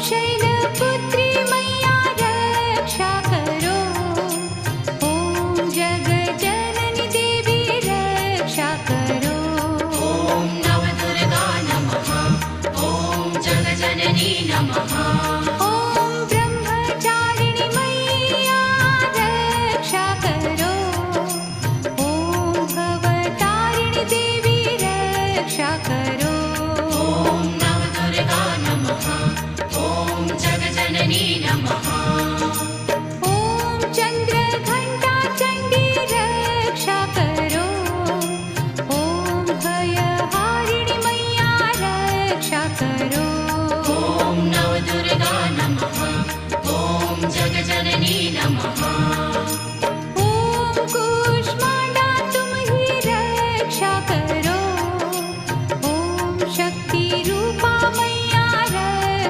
शैलपुत्री मैया रक्षा करो। ॐ जगज्जननी देवी रक्षा करो। ॐ नवदुर्गा नमः। ॐ जगजननी नमः। ॐ ब्रह्मचारिणी मैया रक्षा करो। ॐ भवतारिणी देवी रक्षा करो। ॐ नवदुर्गा नमः। ॐ जगजननी नमः। ॐ चन्द्रघण्टा चण्डी रक्षा करो। ॐ भयहारिणी मैया रक्षा करो। ॐ नवदुर्गा नमः। ॐ जगजननी नमः।